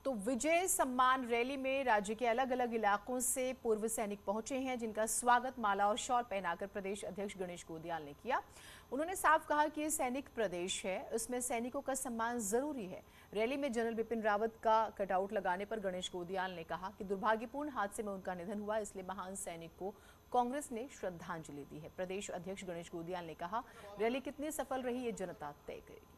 तो विजय सम्मान रैली में राज्य के अलग अलग इलाकों से पूर्व सैनिक पहुंचे हैं, जिनका स्वागत माला और शॉल पहनाकर प्रदेश अध्यक्ष गणेश गोदियाल ने किया। उन्होंने साफ कहा कि ये सैनिक प्रदेश है, उसमें सैनिकों का सम्मान जरूरी है। रैली में जनरल बिपिन रावत का कटआउट लगाने पर गणेश गोदियाल ने कहा कि दुर्भाग्यपूर्ण हादसे में उनका निधन हुआ, इसलिए महान सैनिक को कांग्रेस ने श्रद्धांजलि दी है। प्रदेश अध्यक्ष गणेश गोदियाल ने कहा, रैली कितनी सफल रही ये जनता तय करेगी।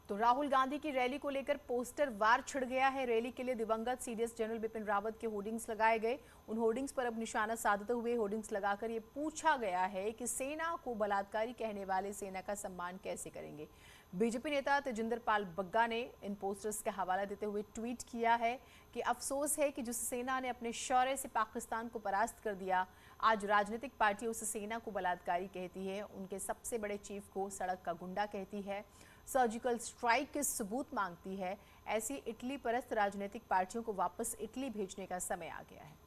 तो राहुल गांधी की रैली को लेकर पोस्टर वार छिड़ गया है। रैली के लिए दिवंगत सीडीएस जनरल बिपिन रावत के होर्डिंग्स लगाए गए। उन होर्डिंग्स पर अब निशाना साधते हुए होर्डिंग्स लगाकर ये पूछा गया है कि सेना को बलात्कारी कहने वाले सेना का सम्मान कैसे करेंगे। बीजेपी नेता तेजिंदर पाल बग्गा ने इन पोस्टर्स का हवाला देते हुए ट्वीट किया है कि अफसोस है कि जिस सेना ने अपने शौर्य से पाकिस्तान को परास्त कर दिया, आज राजनीतिक पार्टी उस सेना को बलात्कारी कहती है, उनके सबसे बड़े चीफ को सड़क का गुंडा कहती है, सर्जिकल स्ट्राइक के सबूत मांगती है। ऐसी इटली परस्त राजनीतिक पार्टियों को वापस इटली भेजने का समय आ गया है।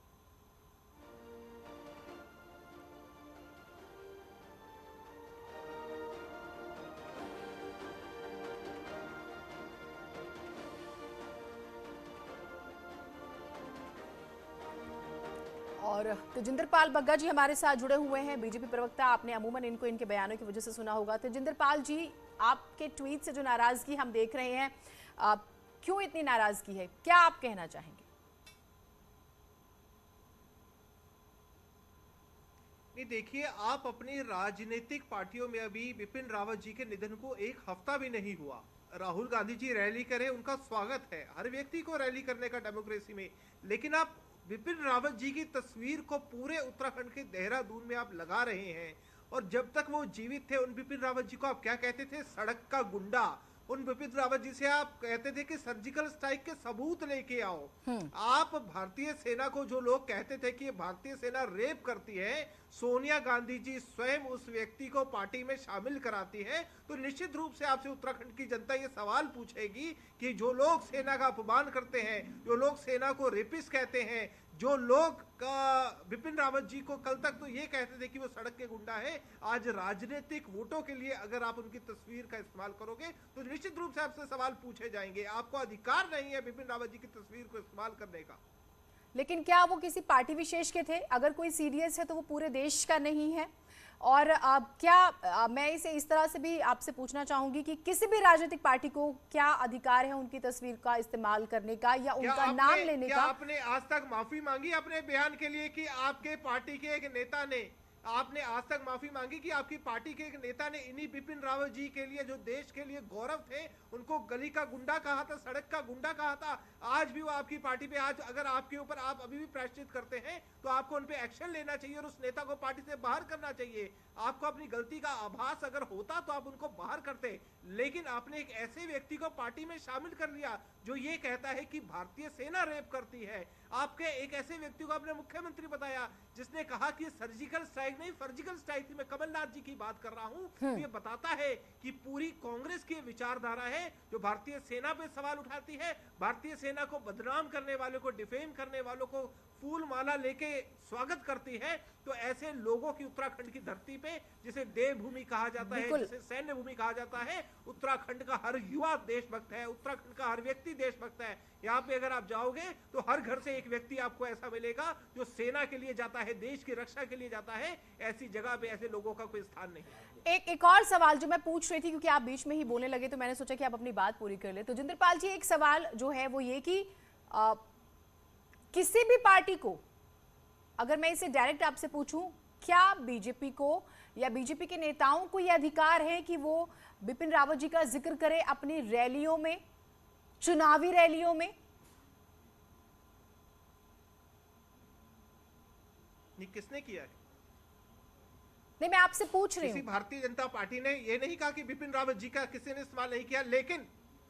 और तेजिंदर पाल बग्गा जी हमारे साथ जुड़े हुए हैं, बीजेपी प्रवक्ता। आपने अमूमन इनको इनके बयानों की वजह से सुना होगा। तेजिंदर पाल जी, आपके ट्वीट से जो नाराजगी हम देख रहे हैं, क्यों इतनी नाराजगी है, क्या आप कहना चाहेंगे? नहीं, देखिए, आप अपनी राजनीतिक पार्टियों में अभी बिपिन रावत जी के निधन को एक हफ्ता भी नहीं हुआ। राहुल गांधी जी रैली करें, उनका स्वागत है, हर व्यक्ति को रैली करने का डेमोक्रेसी में, लेकिन आप बिपिन रावत जी की तस्वीर को पूरे उत्तराखंड के देहरादून में आप लगा रहे हैं। और जब तक वो जीवित थे, उन बिपिन रावत जी को आप क्या कहते थे? सड़क का गुंडा। उन बिपिन रावत जी से आप कहते थे कि सर्जिकल स्ट्राइक के सबूत लेके आओ। आप भारतीय सेना को जो लोग कहते थे कि भारतीय सेना रेप करती है, सोनिया गांधी जी स्वयं उस व्यक्ति को पार्टी में शामिल कराती है, तो निश्चित रूप से आपसे उत्तराखंड की जनता ये सवाल पूछेगी कि जो लोग सेना का अपमान करते हैं, जो लोग सेना को रेपिस्ट कहते हैं, जो लोग बिपिन रावत जी को कल तक तो ये कहते थे कि वो सड़क के गुंडा है, आज राजनीतिक वोटों के लिए अगर आप उनकी तस्वीर का इस्तेमाल करोगे तो निश्चित रूप से आपसे सवाल पूछे जाएंगे। आपको अधिकार नहीं है बिपिन रावत जी की तस्वीर को इस्तेमाल करने का। लेकिन क्या वो किसी पार्टी विशेष के थे? अगर कोई सीडीएस है तो वो पूरे देश का नहीं है। और मैं इसे इस तरह से भी आपसे पूछना चाहूंगी कि किसी भी राजनीतिक पार्टी को क्या अधिकार है उनकी तस्वीर का इस्तेमाल करने का या उनका नाम लेने का? आपने आज तक माफी मांगी अपने बयान के लिए कि आपके पार्टी के एक नेता ने, आपने आज तक माफी मांगी कि आपकी पार्टी के एक नेता ने इन्हीं बिपिन रावत जी के लिए, जो देश के लिए गौरव थे, उनको गली का गुंडा कहा था, सड़क का गुंडा कहा था? आज भी वो आपकी पार्टी पे, आज अगर आपके ऊपर आप अभी भी प्रायश्चित करते हैं तो आपको उन पे एक्शन लेना चाहिए और उस नेता को पार्टी से बाहर करना चाहिए। आपको अपनी गलती का आभास अगर होता तो आप उनको बाहर करते, लेकिन आपने एक ऐसे व्यक्ति को पार्टी में शामिल कर लिया जो ये कहता है कि भारतीय सेना रेप करती है। आपके एक ऐसे व्यक्ति को आपने मुख्यमंत्री बताया जिसने कहा कि सर्जिकल स्ट्राइक नहीं, सर्जिकल स्ट्राइक थी। मैं कमलनाथ जी की बात कर रहा हूं। ये बताता है कि पूरी कांग्रेस की विचारधारा है जो भारतीय सेना पे सवाल उठाती है, भारतीय सेना को बदनाम करने वालों को, डिफेम करने वालों को फूल माला लेके स्वागत करती है। तो ऐसे लोगों की उत्तराखंड की धरती पे, जिसे देवभूमि कहा जाता है, जिसे सैन्य भूमि कहा जाता है, उत्तराखंड का हर युवा देशभक्त है, उत्तराखंड का हर व्यक्ति देशभक्त है। यहाँ पे अगर आप जाओगे तो हर घर से एक व्यक्ति आपको ऐसा मिलेगा जो सेना के लिए जाता है, देश की रक्षा के लिए जाता है। ऐसी जगह पे ऐसे लोगों का कोई स्थान नहीं। एक और सवाल जो मैं पूछ रही थी, क्योंकि आप बीच में ही बोलने लगे तो मैंने सोचा कि आप अपनी बात पूरी कर ले। तो जिंदर पाल जी, एक सवाल जो है वो ये कि किसी भी पार्टी को, अगर मैं इसे डायरेक्ट आपसे पूछूं, क्या बीजेपी को या बीजेपी के नेताओं को यह अधिकार है कि वो बिपिन रावत जी का जिक्र करें अपनी रैलियों में, चुनावी रैलियों में? नहीं, किसने किया है? नहीं, मैं आपसे पूछ रही हूं। किसी भारतीय जनता पार्टी ने ये नहीं कहा कि बिपिन रावत जी का किसी ने इस्तेमाल नहीं किया, लेकिन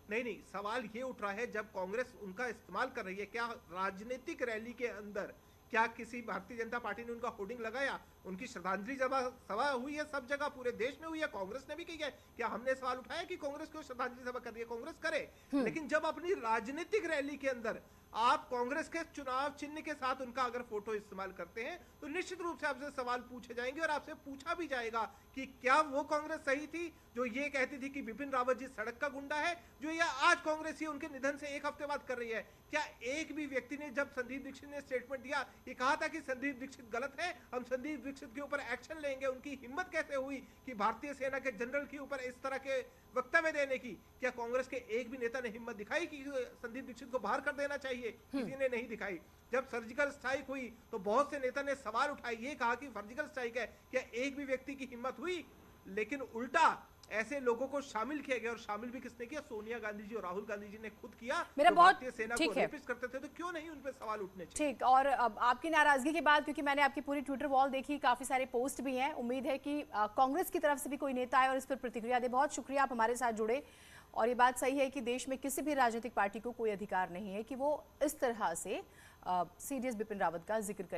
नहीं, सवाल ये उठ रहा है जब कांग्रेस उनका इस्तेमाल कर रही है, क्या राजनीतिक रैली के अंदर क्या किसी भारतीय जनता पार्टी ने उनका होर्डिंग लगाया? उनकी श्रद्धांजलि सभा हुई है, सब जगह पूरे देश में हुई है, कांग्रेस ने भी की है। क्या हमने सवाल उठाया कि कांग्रेस को श्रद्धांजलि सभा कर रही है? कांग्रेस करे, लेकिन जब अपनी राजनीतिक रैली के अंदर आप कांग्रेस के चुनाव चिन्ह के साथ उनका अगर फोटो इस्तेमाल करते हैं तो निश्चित रूप से आपसे सवाल पूछे जाएंगे और आपसे पूछा भी जाएगा कि क्या वो कांग्रेस सही थी जो ये कहती थी कि बिपिन रावत जी सड़क का गुंडा है, जो ये आज कांग्रेस ही उनके निधन से एक हफ्ते बाद कर रही है। क्या एक भी व्यक्ति ने, जब संदीप दीक्षित ने स्टेटमेंट दिया, ये कहा था कि संदीप दीक्षित गलत है, हम संदीप दीक्षित के ऊपर एक्शन लेंगे, उनकी हिम्मत कैसे हुई कि भारतीय सेना के जनरल के ऊपर इस तरह के वक्तव्य देने की? क्या कांग्रेस के एक भी नेता ने हिम्मत दिखाई कि संदीप दीक्षित को बाहर कर देना चाहिए? किसी ने नहीं दिखाई। जब सर्जिकल स्ट्राइक हुई तो बहुत से नेता ने सवाल उठाए, ये कहा कि सर्जिकल स्ट्राइक है, क्या एक भी व्यक्ति की हिम्मत हुई? लेकिन उल्टा ऐसे लोगों को शामिल किया गया, और शामिल भी किसने किया? सोनिया गांधी जी और राहुल गांधी जी ने खुद किया। मेरा तो बहुत भारतीय सेना को रेपिस्ट करते थे, तो क्यों नहीं उन पे सवाल उठने चाहिए? ठीक। और अब आपकी नाराजगी के बाद, क्योंकि मैंने आपकी पूरी ट्विटर वॉल देखी, काफी सारे पोस्ट भी हैं, उम्मीद है कि कांग्रेस की तरफ से भी कोई नेता आए और इस पर प्रतिक्रिया दे। बहुत शुक्रिया, आप हमारे साथ जुड़े। और ये बात सही है कि देश में किसी भी राजनीतिक पार्टी को कोई अधिकार नहीं है कि वो इस तरह से सीडीएस बिपिन रावत का जिक्र करे।